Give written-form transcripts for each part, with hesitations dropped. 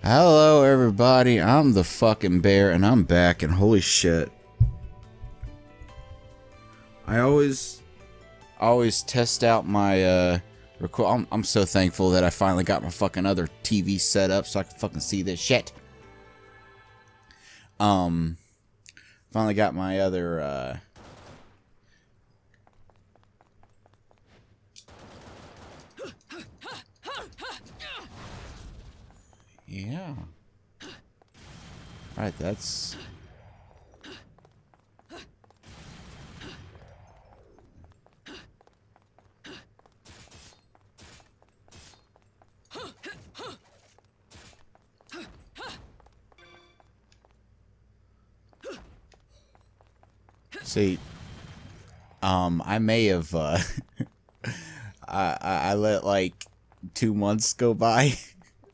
Hello everybody, I'm the fucking bear and I'm back and holy shit. I always test out my record. I'm so thankful that I finally got my fucking other TV set up so I can fucking see this shit. Finally got my other yeah. Alright, that's... See, I may have, I let like 2 months go by,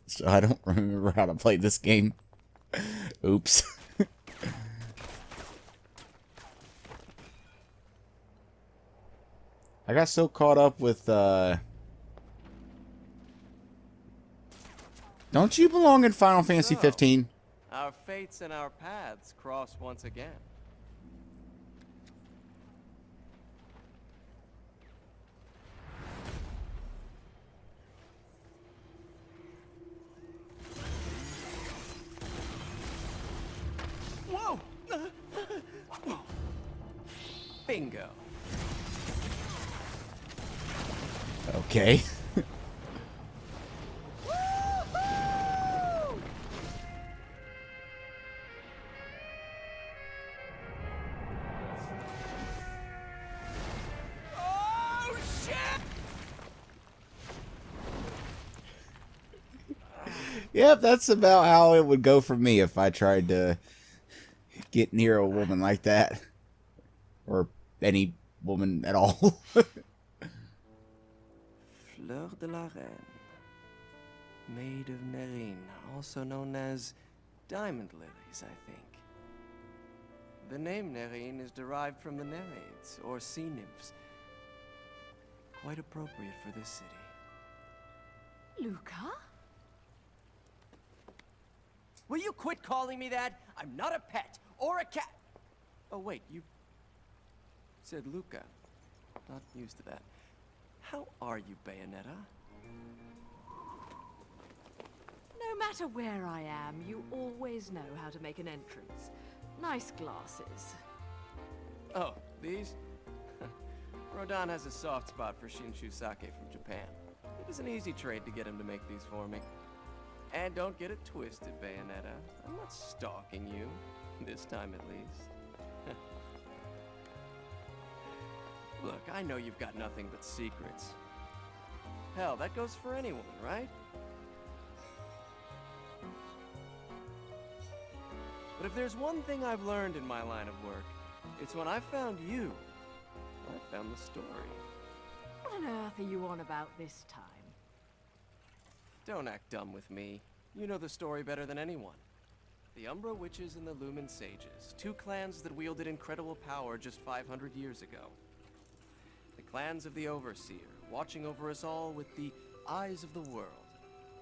so I don't remember how to play this game. Oops. I got so caught up with, Don't you belong in Final Fantasy 15? Our fates and our paths cross once again. Whoa! Bingo. Okay. Oh shit! Yep, that's about how it would go for me if I tried to get near a woman like that. Or any woman at all. Fleur de la Reine. Maid of Nerine, also known as diamond lilies, I think. The name Nerine is derived from the Nereids, or sea nymphs. Quite appropriate for this city. Luca? Will you quit calling me that? I'm not a pet, or a cat. Oh wait, you said Luca. Not used to that. How are you, Bayonetta? No matter where I am, you always know how to make an entrance. Nice glasses. Oh, these? Rodan has a soft spot for Shinshu sake from Japan. It was an easy trade to get him to make these for me. And don't get it twisted, Bayonetta. I'm not stalking you. This time at least. Look, I know you've got nothing but secrets. Hell, that goes for anyone, right? But if there's one thing I've learned in my line of work, it's when I found you, I found the story. What on earth are you on about this time? Don't act dumb with me. You know the story better than anyone. The Umbra Witches and the Lumen Sages, two clans that wielded incredible power just 500 years ago. The clans of the Overseer, watching over us all with the eyes of the world,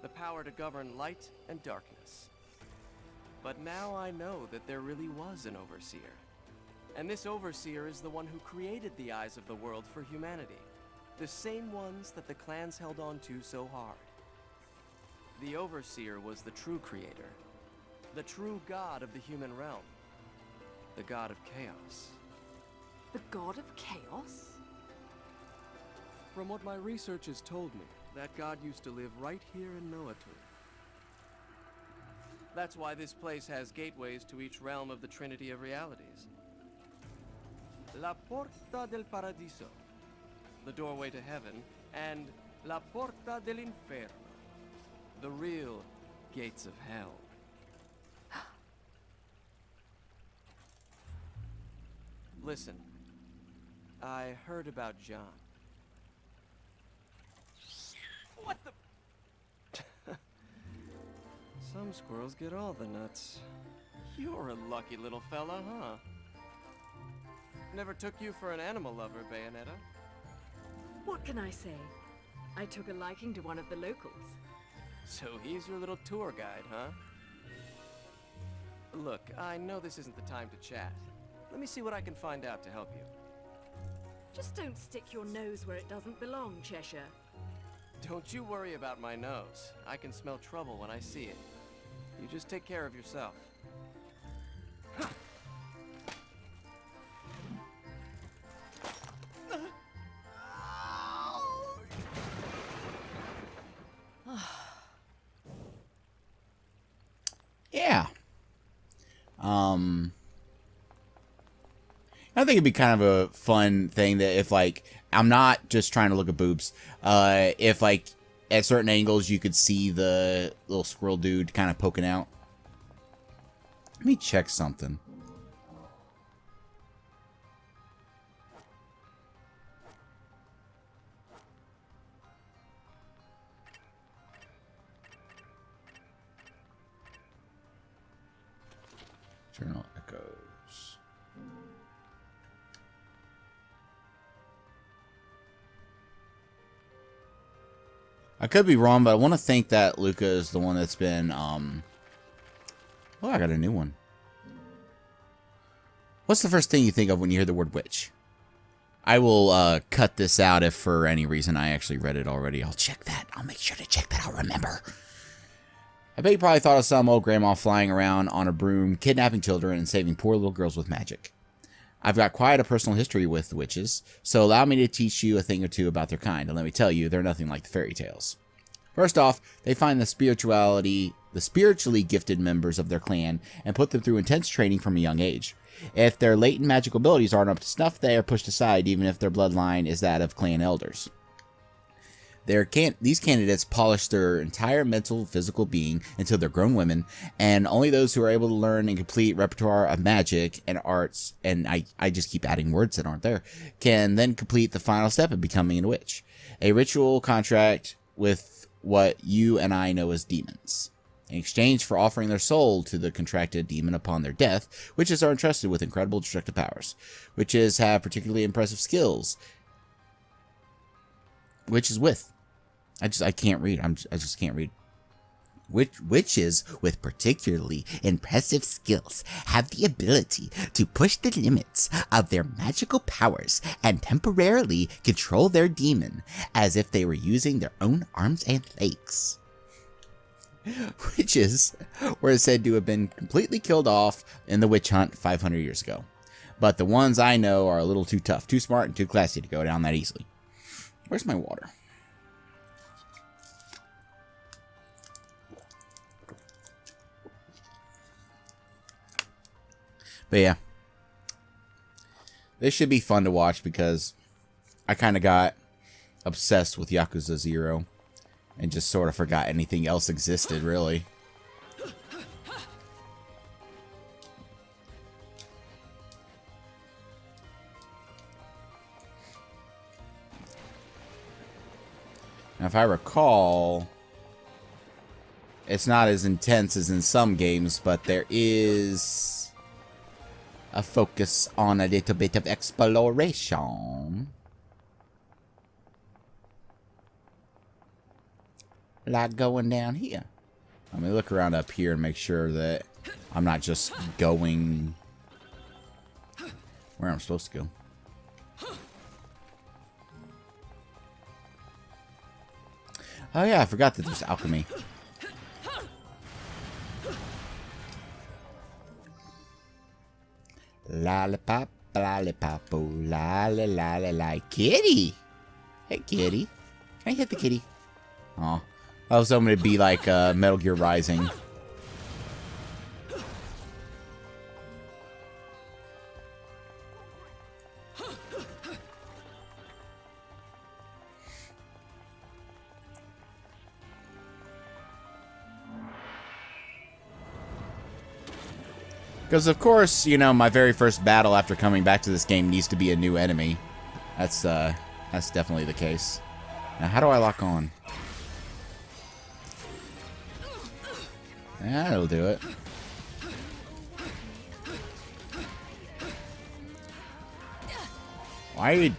the power to govern light and darkness. But now I know that there really was an Overseer. And this Overseer is the one who created the eyes of the world for humanity. The same ones that the clans held on to so hard. The Overseer was the true creator. The true god of the human realm. The god of chaos. The god of chaos? From what my research has told me, that god used to live right here in Noatur. That's why this place has gateways to each realm of the Trinity of Realities. La Porta del Paradiso, the doorway to heaven, and La Porta del Inferno, the real gates of hell. Listen, I heard about John. What the? Some squirrels get all the nuts. You're a lucky little fella, huh? Never took you for an animal lover, Bayonetta. What can I say? I took a liking to one of the locals. So he's your little tour guide, huh? Look, I know this isn't the time to chat. Let me see what I can find out to help you. Just don't stick your nose where it doesn't belong, Cheshire. Don't you worry about my nose. I can smell trouble when I see it. You just take care of yourself. Yeah. I think it'd be kind of a fun thing that if, like, I'm not just trying to look at boobs, if, like, at certain angles you could see the little squirrel dude kind of poking out. Let me check something. Eternal Echoes. I could be wrong, but I want to think that Luca is the one that's been, oh, I got a new one. What's the first thing you think of when you hear the word witch? I will cut this out if for any reason I actually read it already. I'll check that. I'll make sure to check that. I'll remember. I bet you probably thought of some old grandma flying around on a broom, kidnapping children, and saving poor little girls with magic. I've got quite a personal history with witches, so allow me to teach you a thing or two about their kind, and let me tell you, they're nothing like the fairy tales. First off, they find the spiritually gifted members of their clan and put them through intense training from a young age. If their latent magical abilities aren't up to snuff, they are pushed aside, even if their bloodline is that of clan elders. These candidates polish their entire mental, physical being until they're grown women, and only those who are able to learn and complete repertoire of magic and arts, and I just keep adding words that aren't there, can then complete the final step of becoming a witch. A ritual contract with what you and I know as demons. In exchange for offering their soul to the contracted demon upon their death, witches are entrusted with incredible destructive powers. Witches have particularly impressive skills. I can't read. I just can't read. Witches with particularly impressive skills have the ability to push the limits of their magical powers and temporarily control their demon as if they were using their own arms and legs. Witches were said to have been completely killed off in the witch hunt 500 years ago. But the ones I know are a little too tough, too smart, and too classy to go down that easily. Where's my water? But yeah, this should be fun to watch because I kind of got obsessed with Yakuza 0 and just sort of forgot anything else existed, really. Now, if I recall, it's not as intense as in some games, but there is a focus on a little bit of exploration. Like going down here. Let me look around up here and make sure that I'm not just going where I'm supposed to go. Oh yeah, I forgot that there's alchemy. Lollipop, lollipop, oh, lolly, lolly, lolly. Kitty! Hey, kitty. Can I hit the kitty? Aw. I was hoping it'd be like Metal Gear Rising. Because, of course, you know, my very first battle after coming back to this game needs to be a new enemy. That's definitely the case. Now, how do I lock on? Yeah, that'll do it. Why are you...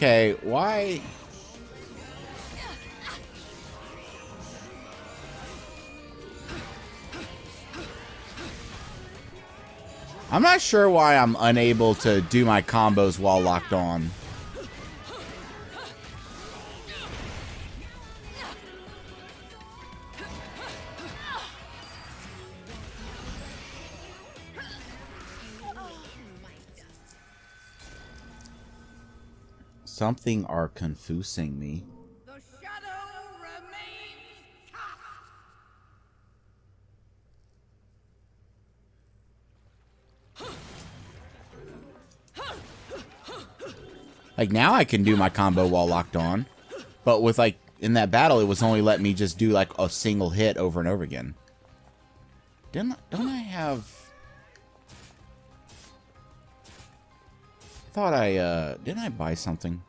Okay, why? I'm not sure why I'm unable to do my combos while locked on. Something are confusing me. The shadow remains Like, now I can do my combo while locked on. But with, like, in that battle, it was only letting me just do, like, a single hit over and over again. Don't I have... I thought I, didn't I buy something?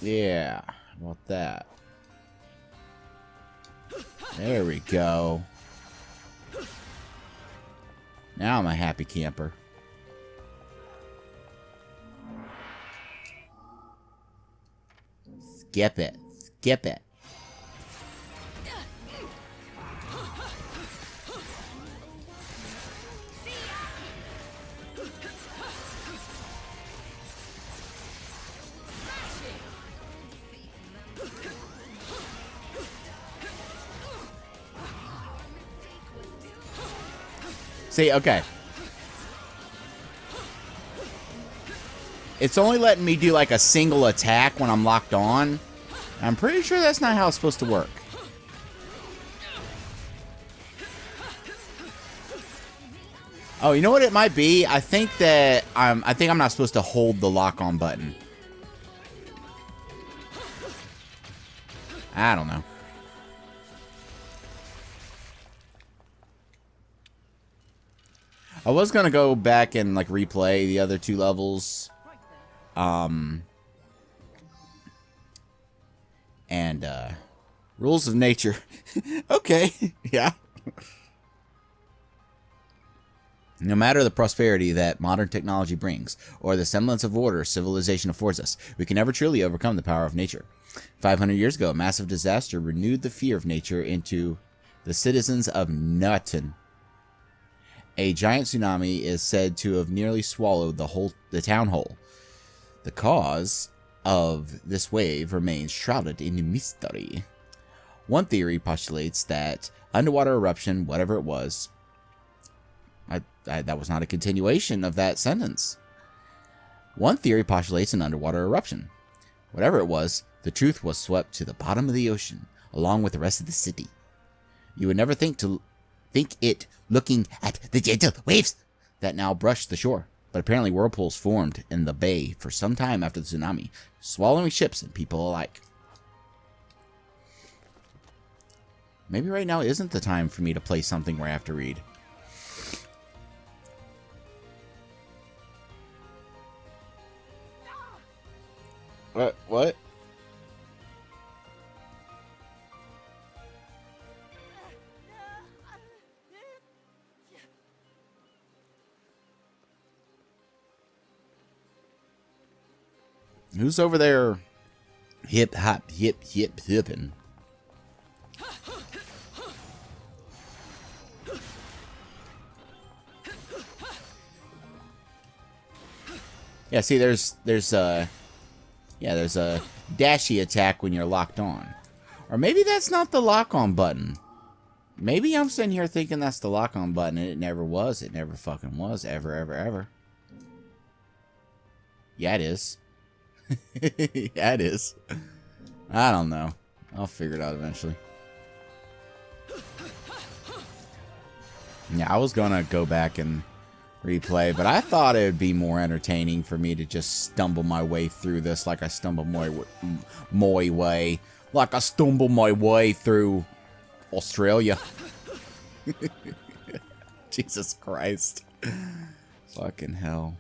Yeah, how about that? There we go. Now I'm a happy camper. Skip it. Skip it. See, okay. It's only letting me do like a single attack when I'm locked on. I'm pretty sure that's not how it's supposed to work. Oh, you know what it might be? I think that I'm not supposed to hold the lock on button. I don't know. I was gonna go back and like replay the other two levels. Rules of nature. Okay, yeah. No matter the prosperity that modern technology brings, or the semblance of order civilization affords us, we can never truly overcome the power of nature. 500 years ago, a massive disaster renewed the fear of nature into the citizens of Newton. A giant tsunami is said to have nearly swallowed the town whole. The cause of this wave remains shrouded in mystery. One theory postulates that underwater eruption, whatever it was, that was not a continuation of that sentence. One theory postulates an underwater eruption. Whatever it was, the truth was swept to the bottom of the ocean, along with the rest of the city. You would never think it looking at the gentle waves that now brushed the shore. But apparently whirlpools formed in the bay for some time after the tsunami, swallowing ships and people alike. Maybe right now isn't the time for me to play something where I have to read. What? Who's over there hip hop hip hipping? Yeah, see there's a dashy attack when you're locked on. Or maybe that's not the lock on button. Maybe I'm sitting here thinking that's the lock on button and it never was. It never fucking was. Ever, ever, ever. Yeah, it is. Yeah, it is. I don't know. I'll figure it out eventually. Yeah, I was gonna go back and replay, but I thought it would be more entertaining for me to just stumble my way through this like I stumble my way. Like I stumble my way through Australia. Jesus Christ. Fucking hell.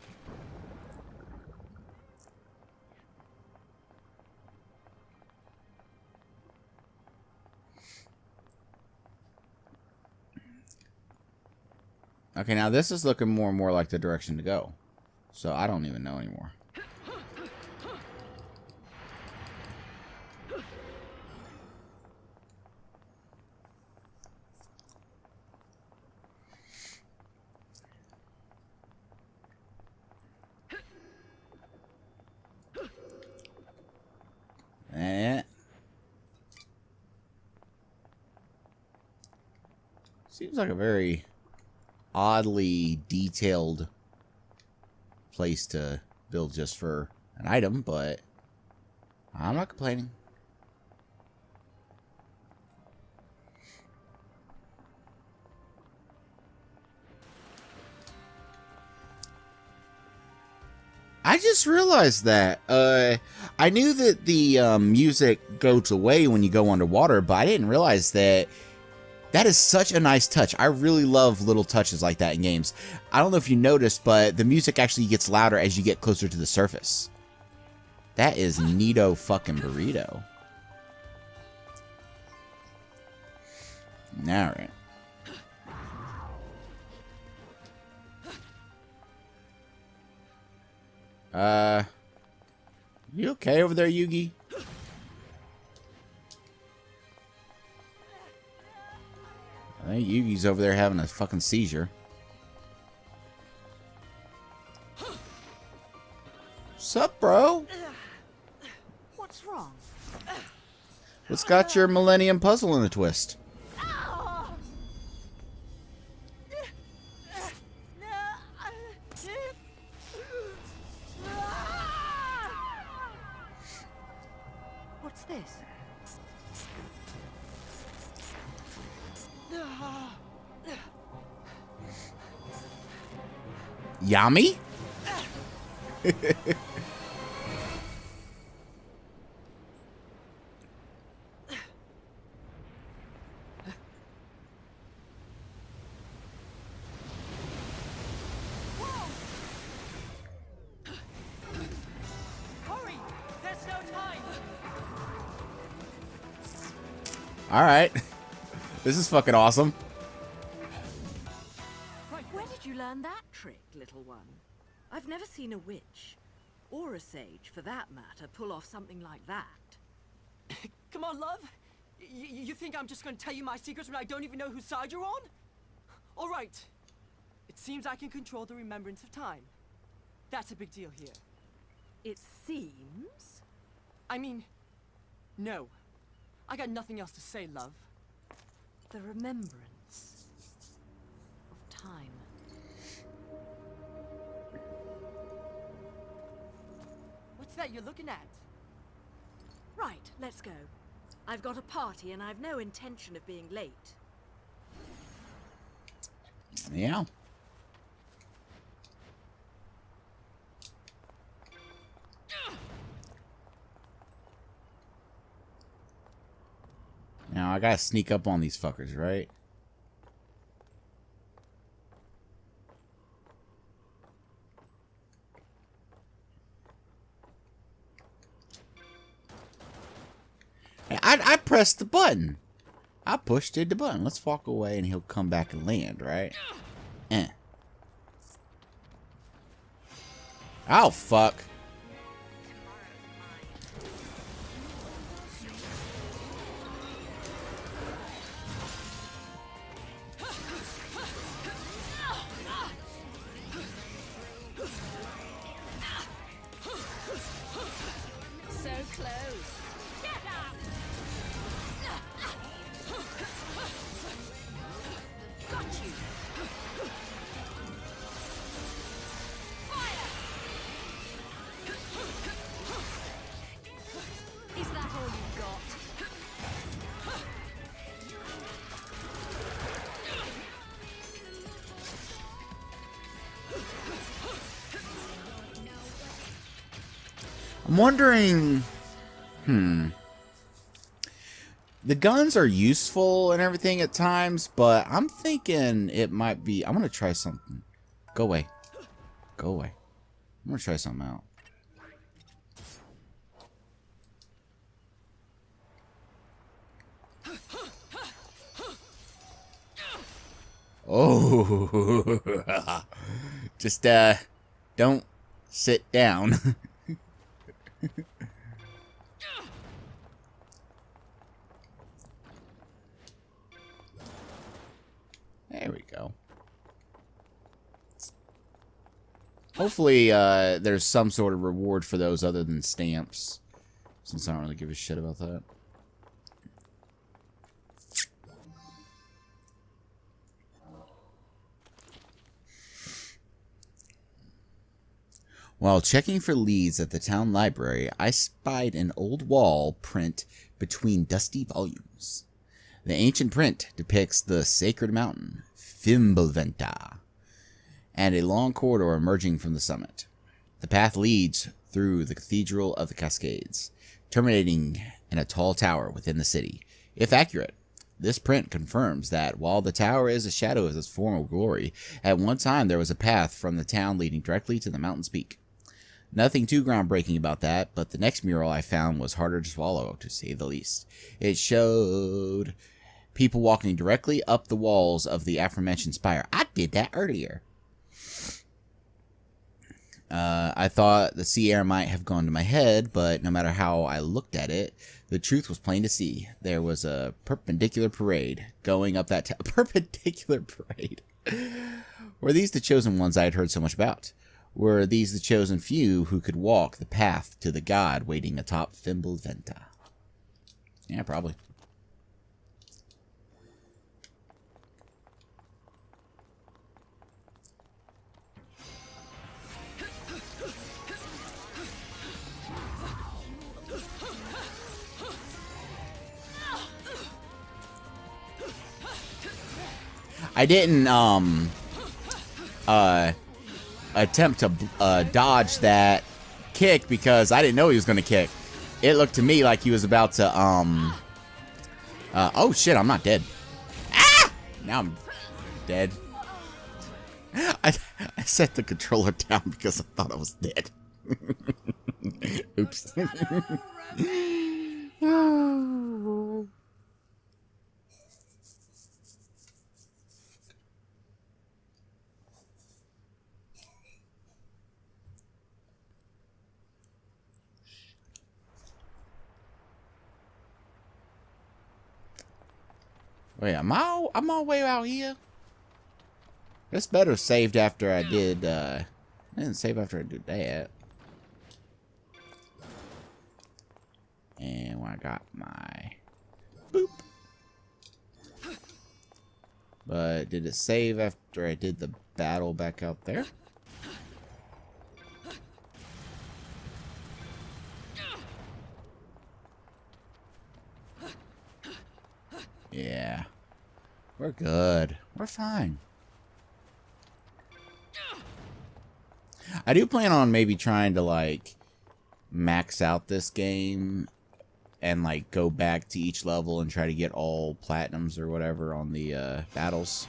Okay, now this is looking more and more like the direction to go. So I don't even know anymore. Eh. Seems like a very oddly detailed place to build just for an item, but I'm not complaining. I just realized that. I knew that the music goes away when you go underwater, but I didn't realize that. That is such a nice touch. I really love little touches like that in games. I don't know if you noticed, but the music actually gets louder as you get closer to the surface. That is neato fucking burrito. Alright. You okay over there, Yugi? I think Yugi's over there having a fucking seizure. Sup, bro? What's wrong? What's got your Millennium Puzzle in a twist? What's this? Yami? Hurry! There's no time! Alright. This is fucking awesome. Where did you learn that trick, little one? I've never seen a witch, or a sage for that matter, pull off something like that. Come on, love. You think I'm just gonna tell you my secrets when I don't even know whose side you're on? All right. It seems I can control the remembrance of time. That's a big deal here. It seems? I mean, no. I got nothing else to say, love. The remembrance of time. What's that you're looking at? Right, let's go. I've got a party and I've no intention of being late. Yeah. Now I gotta sneak up on these fuckers, right? I pressed the button. I pushed the button. Let's walk away and he'll come back and land, right? Oh, fuck. So close. Get up! Got you. Fire! Is that all you've got? I'm wondering... The guns are useful and everything at times, but I'm thinking it might be... I'm going to try something. Go away. Go away. I'm going to try something out. Oh. Just, don't sit down. There we go. Hopefully, there's some sort of reward for those other than stamps. Since I don't really give a shit about that. While checking for leads at the town library, I spied an old wall print between dusty volumes. The ancient print depicts the sacred mountain, Fimbulventa, and a long corridor emerging from the summit. The path leads through the Cathedral of the Cascades, terminating in a tall tower within the city. If accurate, this print confirms that while the tower is a shadow of its former glory, at one time there was a path from the town leading directly to the mountain's peak. Nothing too groundbreaking about that, but the next mural I found was harder to swallow, to say the least. It showed people walking directly up the walls of the aforementioned spire. I did that earlier. I thought the sea air might have gone to my head, but no matter how I looked at it, the truth was plain to see. There was a perpendicular parade going up that perpendicular parade. Were these the chosen ones I had heard so much about? Were these the chosen few who could walk the path to the god waiting atop Fimbulventa? Yeah, probably. I didn't, attempt to dodge that kick because I didn't know he was going to kick. It looked to me like he was about to, oh shit, I'm not dead. Ah! Now I'm dead. I set the controller down because I thought I was dead. Oops. Wait, I'm all way out here. This better saved after I did, I didn't save after I did that. And when I got my boop. But did it save after I did the battle back out there? Yeah. We're good. We're fine. I do plan on maybe trying to, like, max out this game and, like, go back to each level and try to get all platinums or whatever on the battles.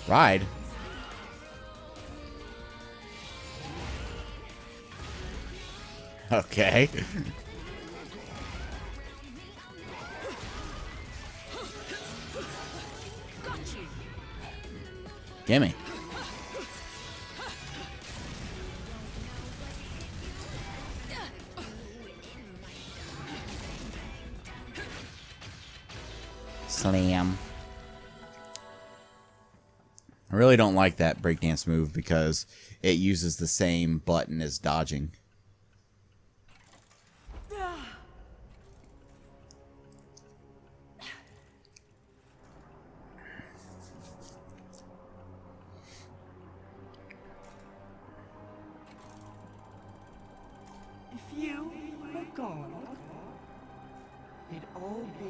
Ride. Okay. Gimme. Slam. I really don't like that breakdance move because it uses the same button as dodging. If you were gone, it'd all be...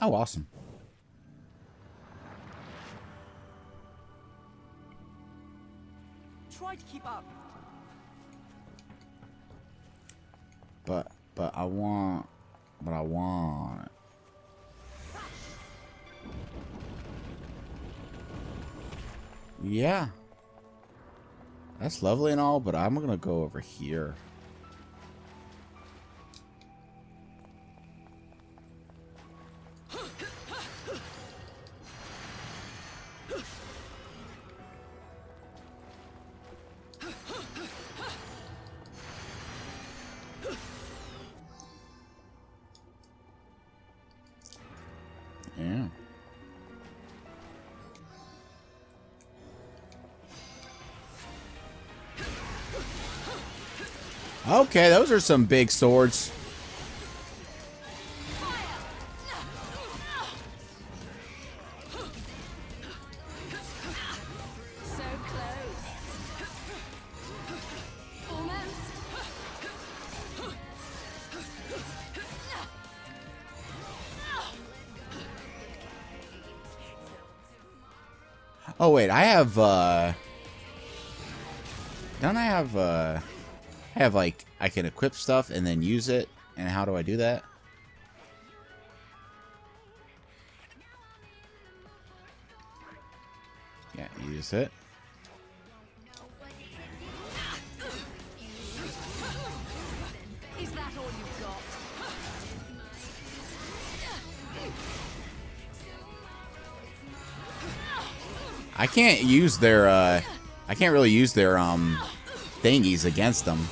Oh, awesome. Try to keep up. But I want... Yeah. That's lovely and all, but I'm gonna go over here. Yeah. Okay, those are some big swords. So close. Almost. Oh wait, I have don't I have like I can equip stuff and then use it, and how do I do that? Yeah, use it. Is that all you've got? I can't use their I can't really use their thingies against them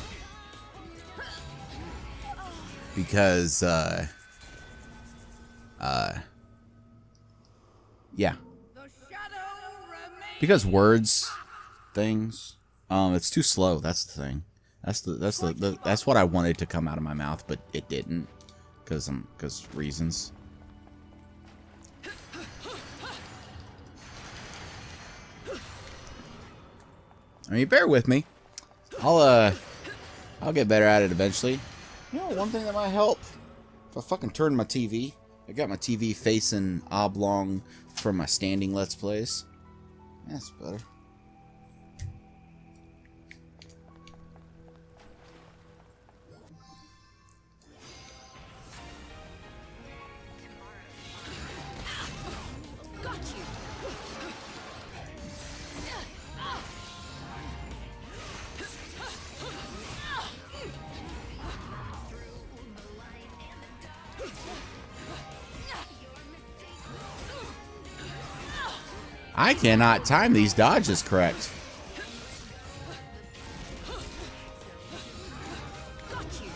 because yeah, The shadow remains. because words things it's too slow. That's the thing. That's what I wanted to come out of my mouth, but it didn't because reasons. I mean, bear with me. I'll get better at it eventually. You know, one thing that might help if I fucking turn my TV. I got my TV facing oblong for my standing Let's Plays. That's better. Got you. I cannot time these dodges correct. Got you.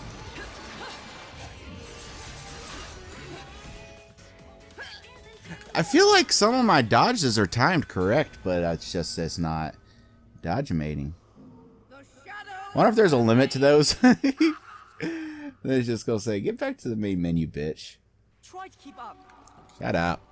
I feel like some of my dodges are timed correct, but it's not dodge-mating. The shadow. Wonder if there's a limit to those. They're just gonna say, "Get back to the main menu, bitch." Try to keep up. Shut up.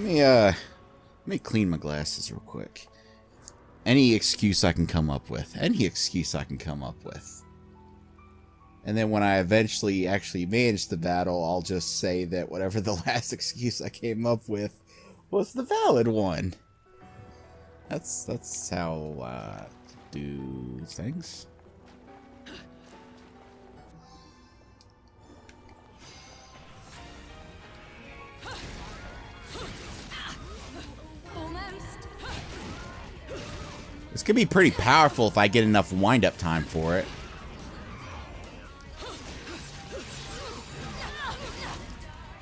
Let me clean my glasses real quick. Any excuse I can come up with. Any excuse I can come up with. And then when I eventually actually manage the battle, I'll just say that whatever the last excuse I came up with was the valid one. That's how I do things. Almost. This could be pretty powerful if I get enough wind-up time for it.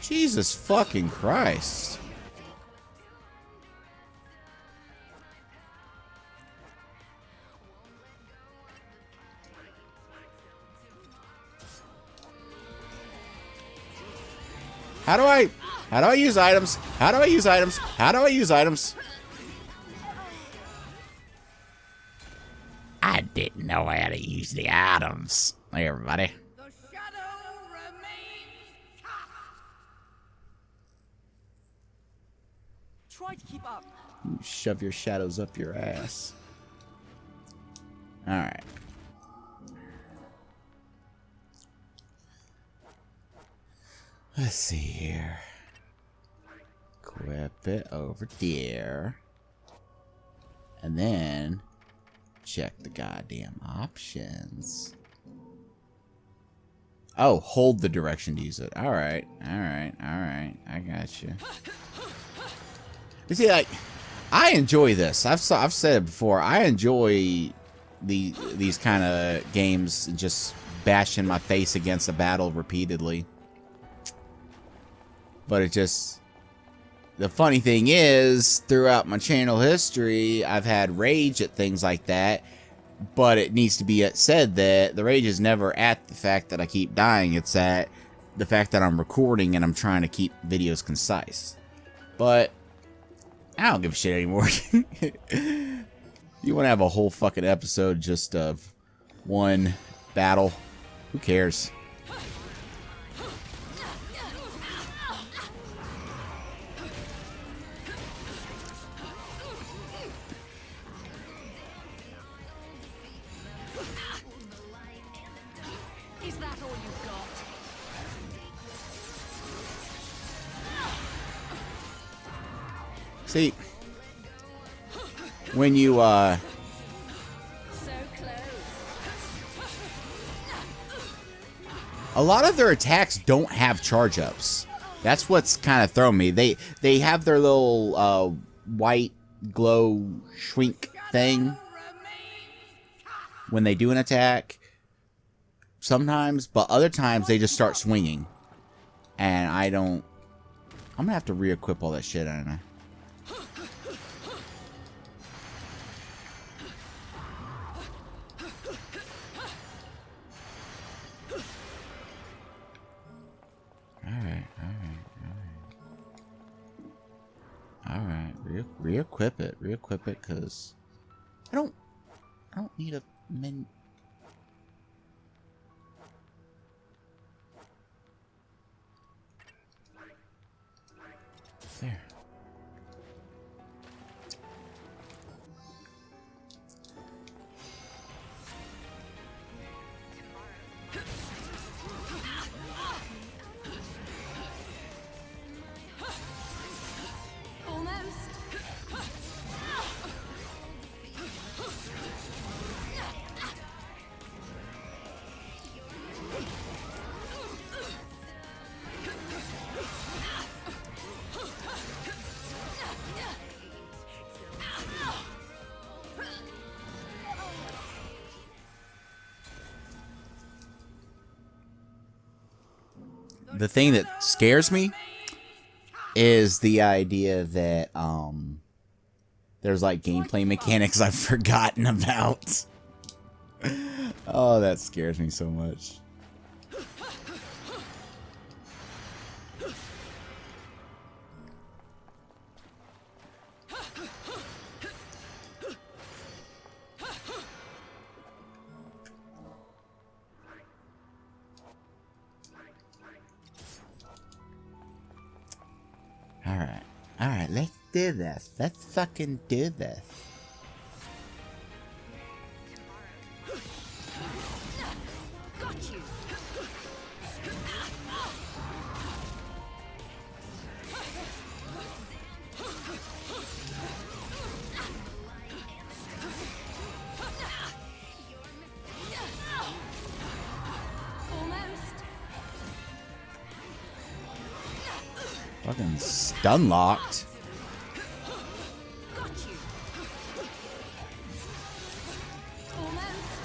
Jesus fucking Christ. How do I use items? How do I use items? How do I use items? I didn't know how to use the items. Hey, everybody. The shadow remains tough. try to keep up. You shove your shadows up your ass. Alright. Let's see here. Equip it over there. And then check the goddamn options. Oh, hold the direction to use it. Alright, alright, alright. I got you. You see, like, I enjoy this. I've said it before. I enjoy these kind of games, just bashing my face against a battle repeatedly. But it just... The funny thing is, throughout my channel history, I've had rage at things like that. But it needs to be said that the rage is never at the fact that I keep dying. It's at the fact that I'm recording and I'm trying to keep videos concise. But I don't give a shit anymore. You want to have a whole fucking episode just of one battle? Who cares? Is that all you've got? See, when you So close. a lot of their attacks don't have charge ups. That's what's kind of thrown me. They have their little white glow shrink thing when they do an attack sometimes, but other times they just start swinging. And I don't... I'm gonna have to re-equip all that shit, I don't know. Alright, re-equip it, cause I don't need a menu. There. Almost. The thing that scares me is the idea that there's like gameplay mechanics I've forgotten about. Oh, that scares me so much. Alright, let's do this. Let's fucking do this. Got you. Almost. Fucking stun locked. Got you. Almost.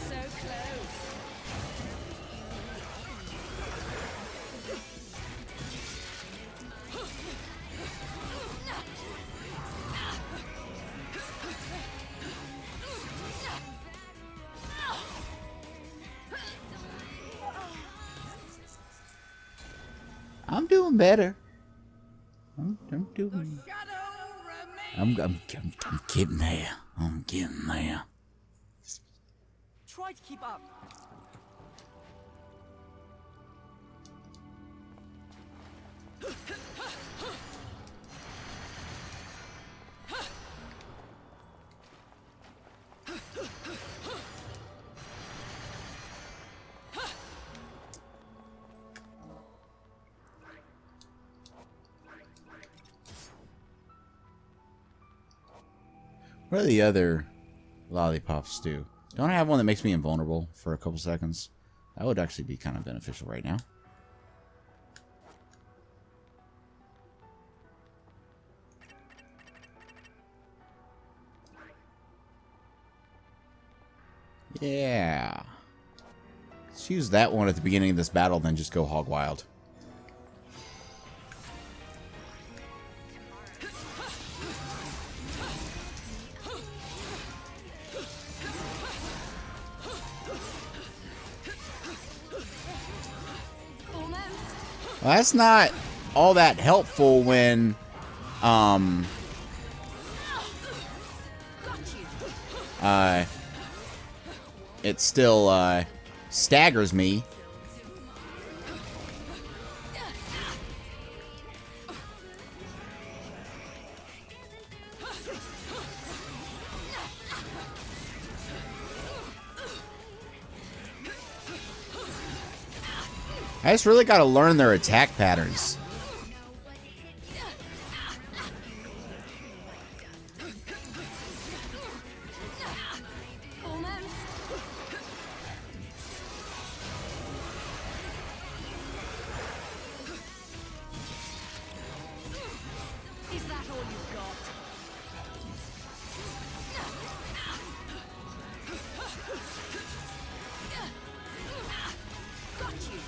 So close. I'm doing better. I'm doing... Shadow remains. I'm getting there. I'm getting there. Try to keep up. What are the other lollipops do? Don't I have one that makes me invulnerable for a couple seconds? That would actually be kind of beneficial right now. Yeah. Let's use that one at the beginning of this battle, then just go hog wild. Well, that's not all that helpful when, it still, staggers me. I just really got to learn their attack patterns. Is that all you've got? Got you.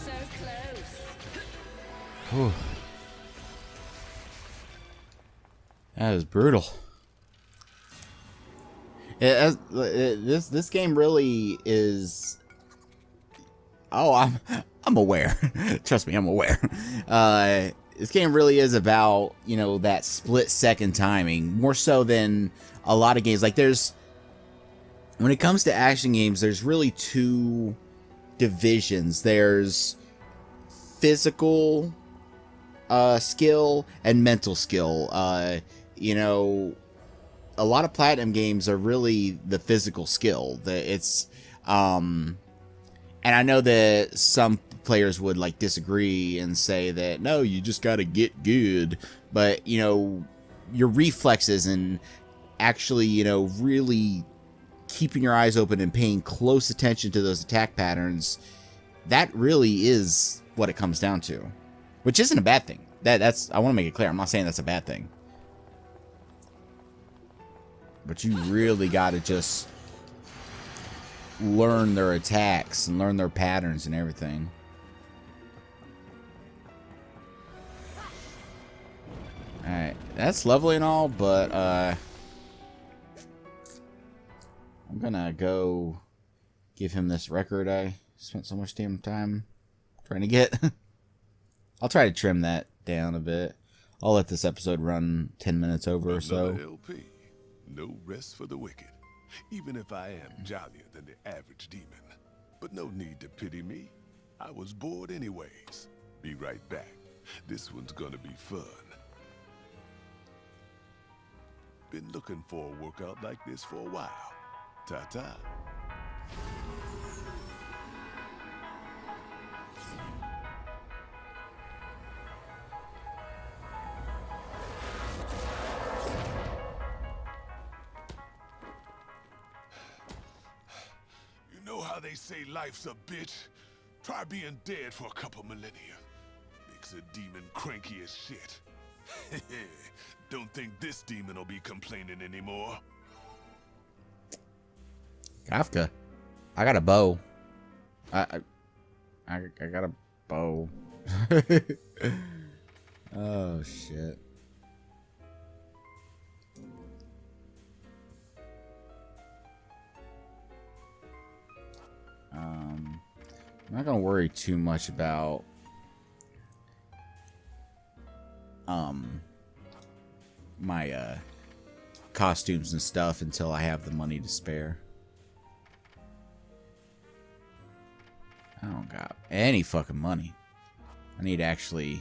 So close. Whew. That is brutal. This game really is. Oh, I'm aware. Trust me, I'm aware. This game really is about, you know, that split second timing more so than a lot of games. Like when it comes to action games, there's really two divisions. There's physical skill and mental skill. You know, a lot of Platinum games are really the physical skill. And I know that some players would like disagree and say that no, you just got to get good. But you know, your reflexes and actually, you know, really keeping your eyes open and paying close attention to those attack patterns, that really is what it comes down to, which isn't a bad thing. That's I want to make it clear. I'm not saying that's a bad thing. But you really got to just learn their attacks and learn their patterns and everything. Alright, that's lovely and all, but I'm gonna go give him this record I spent so much damn time trying to get. I'll try to trim that down a bit. I'll let this episode run 10 minutes over or so. Another LP. No rest for the wicked. Even if I am jollier than the average demon. But no need to pity me. I was bored anyways. Be right back. This one's gonna be fun. Been looking for a workout like this for a while. Ta-ta. They say life's a bitch. Try being dead for a couple millennia. Makes a demon cranky as shit. Don't think this demon will be complaining anymore. Kafka, I got a bow. I got a bow. Oh shit. I'm not gonna worry too much about my costumes and stuff until I have the money to spare. I don't got any fucking money. I need to actually...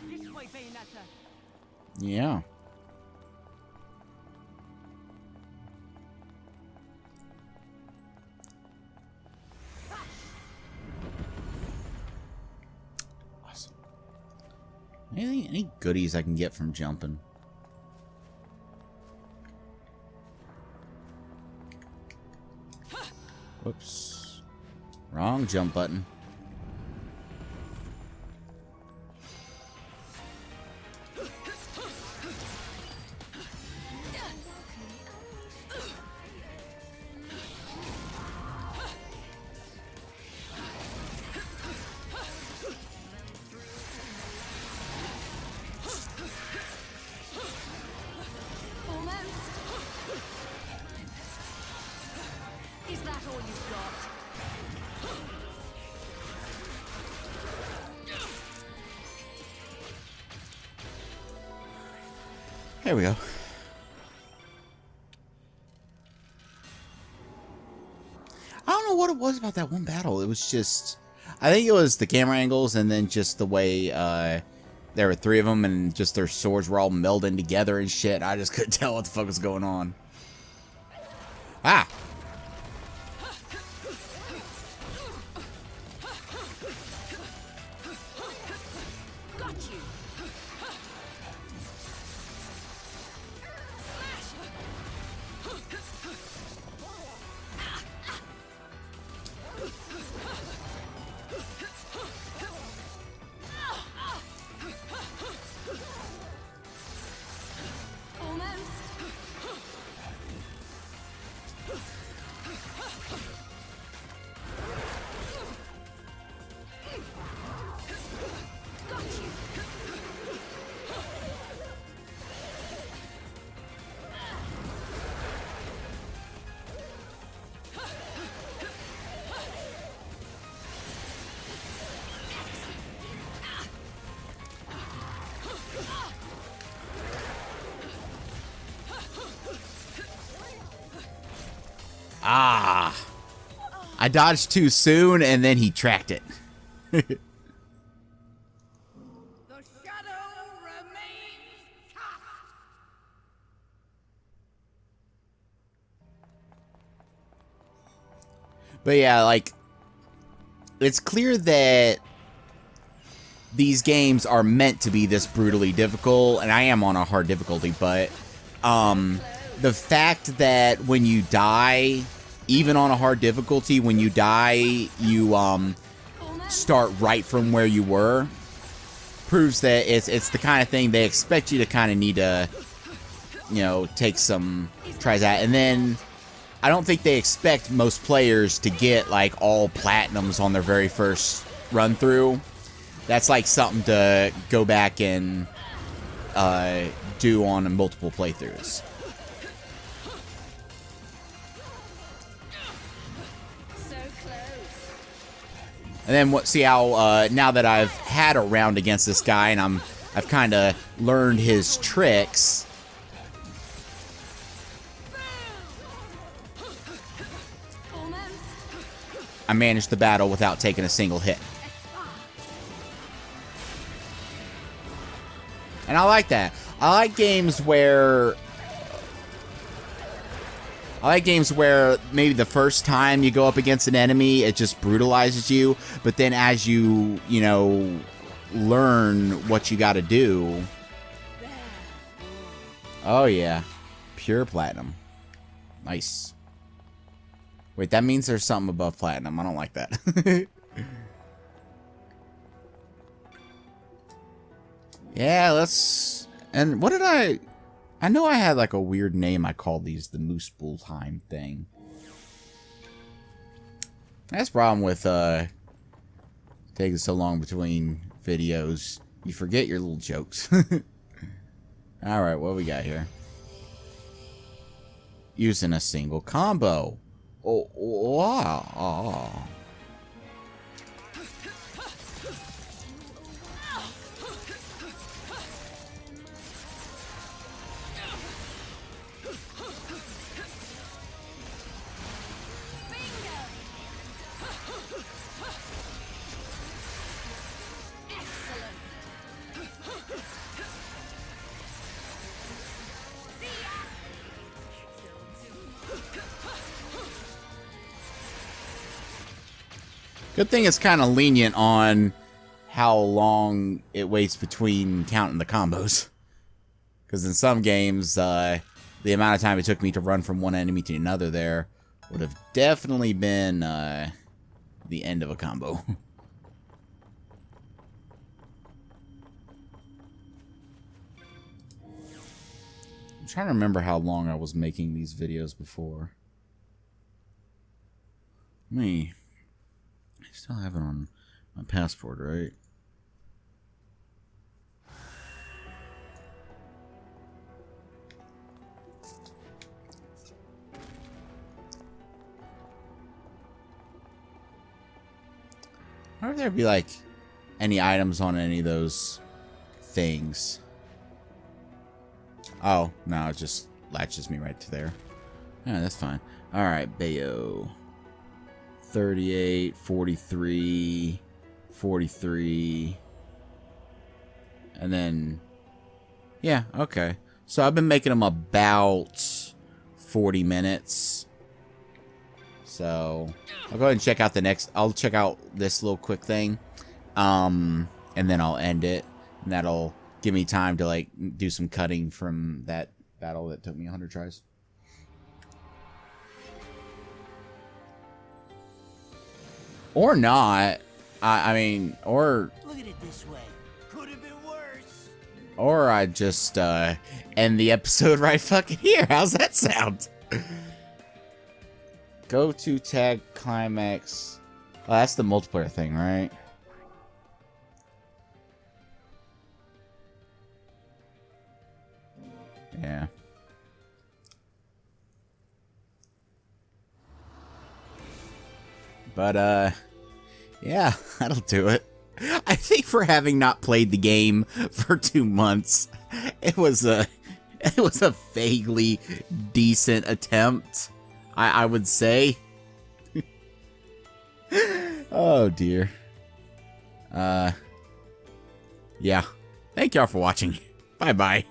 This way, Bayonetta. Yeah. Awesome. Any goodies I can get from jumping? Whoops. Wrong jump button. Is that all you've got? There we go. I don't know what it was about that one battle. It was just... I think it was the camera angles and then just the way there were three of them and just their swords were all melding together and shit. I just couldn't tell what the fuck was going on. Ah! Got you. Almost. Got you. Ah! I dodged too soon and then he tracked it. The shadow remains cast. But yeah, like, it's clear that these games are meant to be this brutally difficult, and I am on a hard difficulty, but the fact that when you die, even on a hard difficulty, when you die, you start right from where you were, proves that it's the kind of thing they expect you to kind of need to, you know, take some tries at. And then I don't think they expect most players to get like all platinums on their very first run through. That's like something to go back and do on multiple playthroughs. So close. And then see how now that I've had a round against this guy and I've kind of learned his tricks. Almost. I managed the battle without taking a single hit. And I like that. I like games where maybe the first time you go up against an enemy, it just brutalizes you, but then as you know, learn what you got to do. Oh yeah. Pure platinum. Nice. Wait, that means there's something above platinum. I don't like that. Yeah, let's... And what did I know I had like a weird name I called these, the Moose Bull time thing. That's the problem with taking so long between videos. You forget your little jokes. Alright, what we got here? Using a single combo. Oh, wow. Oh. Good thing it's kind of lenient on how long it waits between counting the combos. Because in some games, the amount of time it took me to run from one enemy to another there would have definitely been the end of a combo. I'm trying to remember how long I was making these videos before. I still have it on my passport, right? I wonder if there'd be like any items on any of those things. Oh, no, it just latches me right to there. Yeah, that's fine. Alright, Bayo. 38, 43, 43. And then... Yeah, okay. So I've been making them about 40 minutes. So I'll go ahead and check out the next... I'll check out this little quick thing. And then I'll end it. And that'll give me time to, like, do some cutting from that battle that took me 100 tries. Or not. I mean, or... Look at it this way. Could have been worse. Or I just, end the episode right fucking here. How's that sound? Go to tag climax. Oh, that's the multiplayer thing, right? Yeah. But, yeah, that'll do it. I think for having not played the game for 2 months, it was a vaguely decent attempt, I would say. Oh, dear. Yeah. Thank y'all for watching. Bye-bye.